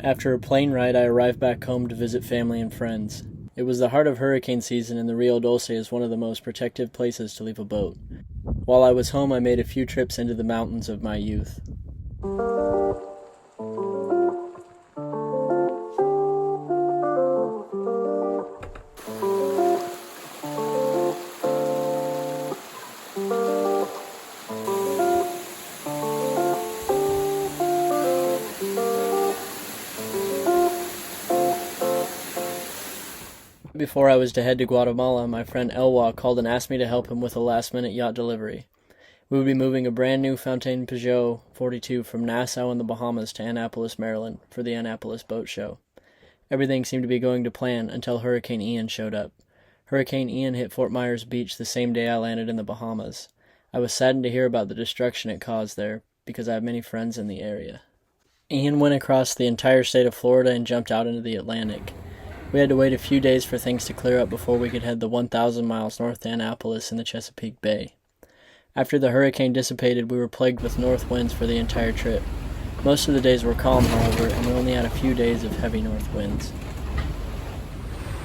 After a plane ride, I arrived back home to visit family and friends. It was the heart of hurricane season, and the Rio Dulce is one of the most protective places to leave a boat. While I was home, I made a few trips into the mountains of my youth. Before I was to head to Guatemala, my friend Elwa called and asked me to help him with a last-minute yacht delivery. We would be moving a brand new Fountaine Pajot 42 from Nassau in the Bahamas to Annapolis, Maryland, for the Annapolis Boat Show. Everything seemed to be going to plan until Hurricane Ian showed up. Hurricane Ian hit Fort Myers Beach the same day I landed in the Bahamas. I was saddened to hear about the destruction it caused there, because I have many friends in the area. Ian went across the entire state of Florida and jumped out into the Atlantic. We had to wait a few days for things to clear up before we could head the 1,000 miles north to Annapolis in the Chesapeake Bay. After the hurricane dissipated, we were plagued with north winds for the entire trip. Most of the days were calm, however, and we only had a few days of heavy north winds.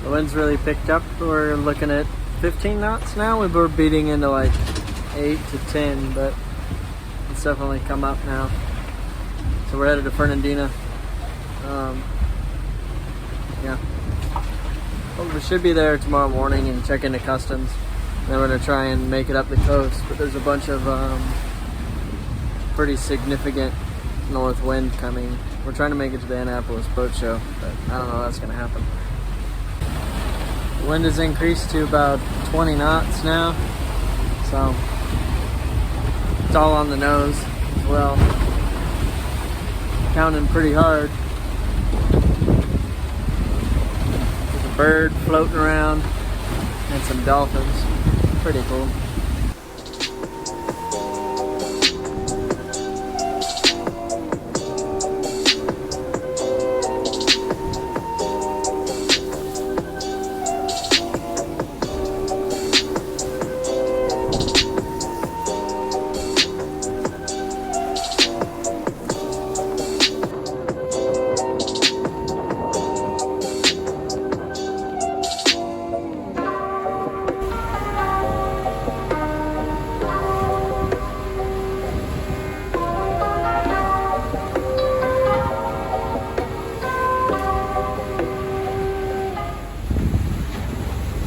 The winds really picked up. We're looking at 15 knots now. We were beating into like 8 to 10, but it's definitely come up now. So we're headed to Fernandina. Yeah. Well, we should be there tomorrow morning and check into customs. Then we're going to try and make it up the coast, but there's a bunch of pretty significant north wind coming. We're trying to make it to the Annapolis Boat Show, but I don't know how that's going to happen. The wind has increased to about 20 knots now, so it's all on the nose as well. Pounding pretty hard. Bird floating around and some dolphins. Pretty cool.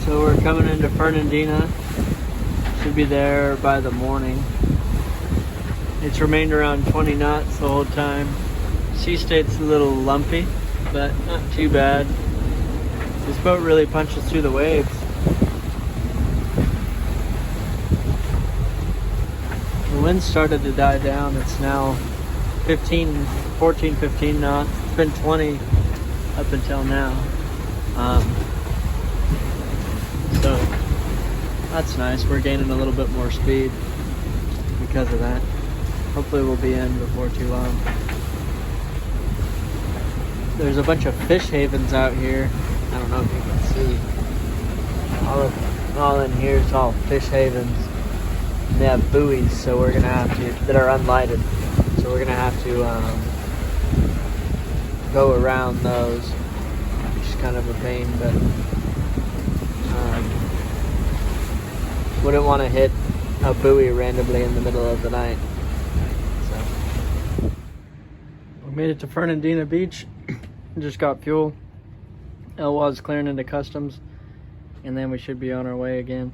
So we're coming into Fernandina. Should be there by the morning. It's remained around 20 knots the whole time. Sea state's a little lumpy, but not too bad. This boat really punches through the waves. The wind started to die down. It's now 15 knots. It's been 20 up until now. So that's nice. We're gaining a little bit more speed because of that. Hopefully we'll be in before too long. There's a bunch of fish havens out here. I don't know if you can see. All in here is all fish havens. And they have buoys, so we're gonna have to, that are unlighted. So we're gonna have to go around those, which is kind of a pain, but wouldn't want to hit a buoy randomly in the middle of the night. So we made it to Fernandina Beach. Just got fuel. Elwa's clearing into customs, and then we should be on our way again.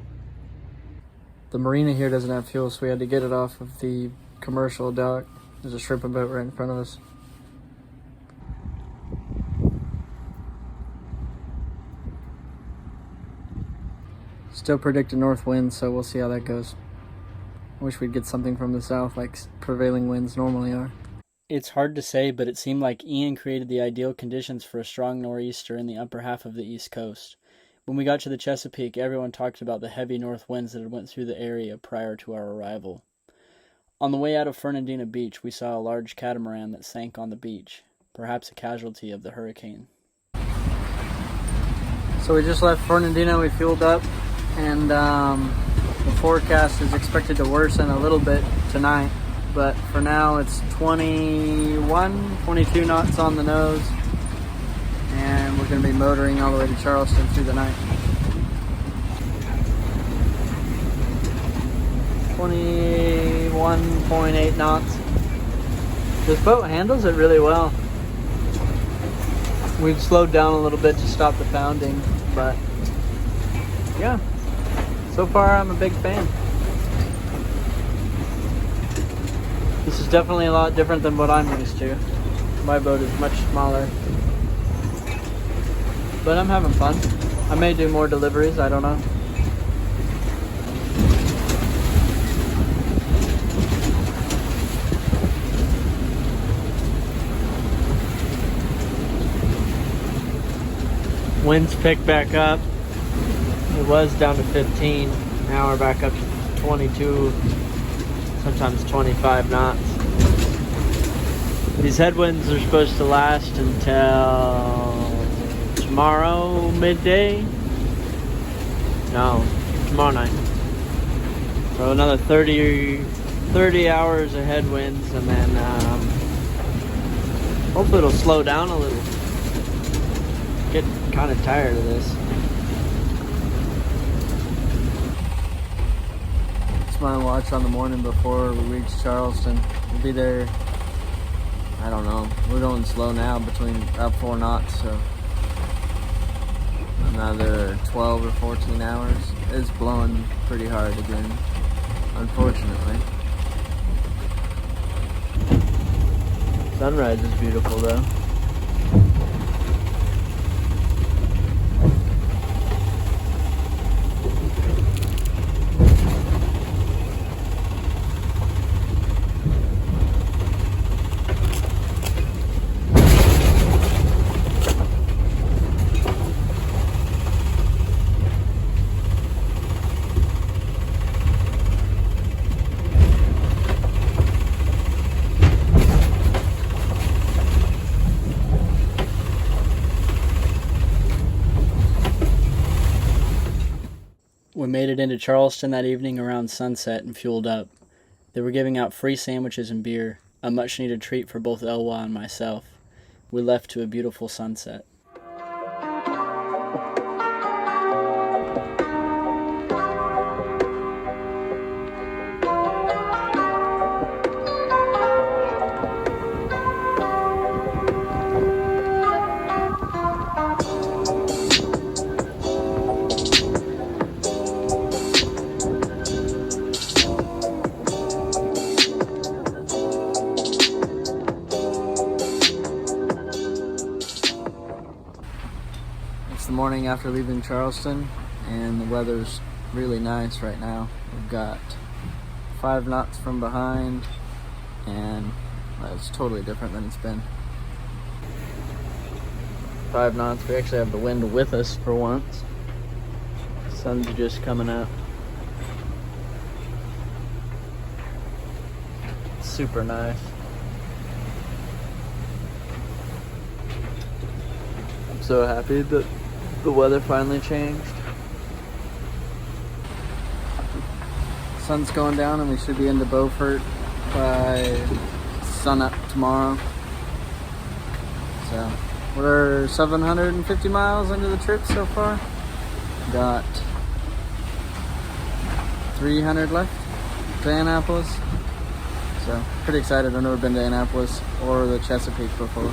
The marina here doesn't have fuel, so we had to get it off of the commercial dock. There's a shrimping boat right in front of us. Still predicting north winds, so we'll see how that goes. Wish we'd get something from the south like prevailing winds normally are. It's hard to say, but it seemed like Ian created the ideal conditions for a strong nor'easter in the upper half of the East Coast. When we got to the Chesapeake, everyone talked about the heavy north winds that had went through the area prior to our arrival. On the way out of Fernandina Beach, we saw a large catamaran that sank on the beach, perhaps a casualty of the hurricane. So we just left Fernandina, we fueled up, and the forecast is expected to worsen a little bit tonight. but for now it's 21, 22 knots on the nose, and we're going to be motoring all the way to Charleston through the night. 21.8 knots. This boat handles it really well. We've slowed down a little bit to stop the pounding, but yeah, so far I'm a big fan. This is definitely a lot different than what I'm used to. My boat is much smaller, but I'm having fun. I may do more deliveries, I don't know. Winds picked back up. It was down to 15. Now we're back up to 22, sometimes 25 knots. These headwinds are supposed to last until tomorrow midday. No, tomorrow night. So another 30 hours of headwinds, and then hopefully it'll slow down a little. Getting kind of tired of this. It's my watch on the morning before we reach Charleston. We'll be there, I don't know, we're going slow now, between about 4 knots, so another 12 or 14 hours. It's blowing pretty hard again, unfortunately. Sunrise is beautiful though. We made it into Charleston that evening around sunset and fueled up. They were giving out free sandwiches and beer, a much-needed treat for both Elwa and myself. We left to a beautiful sunset. It's the morning after leaving Charleston, and the weather's really nice right now. We've got 5 knots from behind, and it's totally different than it's been. 5 knots. We actually have the wind with us for once. Sun's just coming up. Super nice. I'm so happy that the weather finally changed. Sun's going down and we should be into Beaufort by sunup tomorrow. So we're 750 miles into the trip so far. Got 300 left to Annapolis. So pretty excited. I've never been to Annapolis or the Chesapeake before.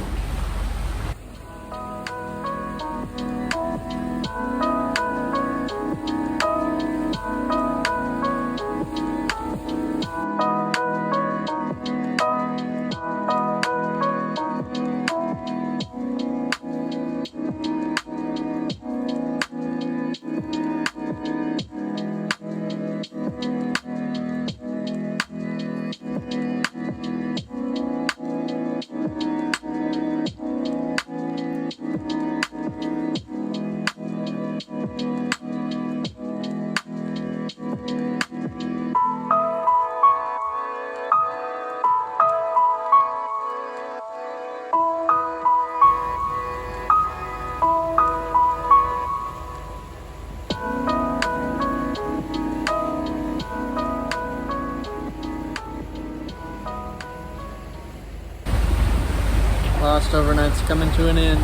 Lost overnight's coming to an end.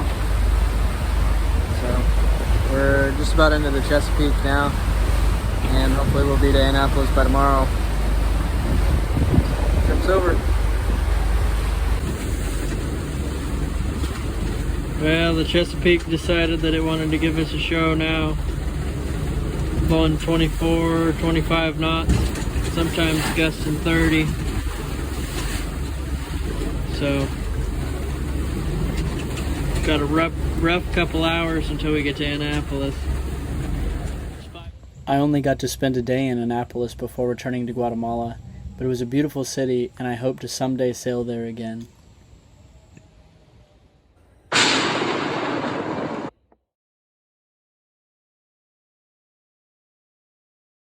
So we're just about into the Chesapeake now, and hopefully we'll be to Annapolis by tomorrow. Trip's over. Well, the Chesapeake decided that it wanted to give us a show now. Blowing 24, 25 knots, sometimes gusting 30. So, got a rough couple hours until we get to Annapolis. I only got to spend a day in Annapolis before returning to Guatemala, but it was a beautiful city and I hope to someday sail there again.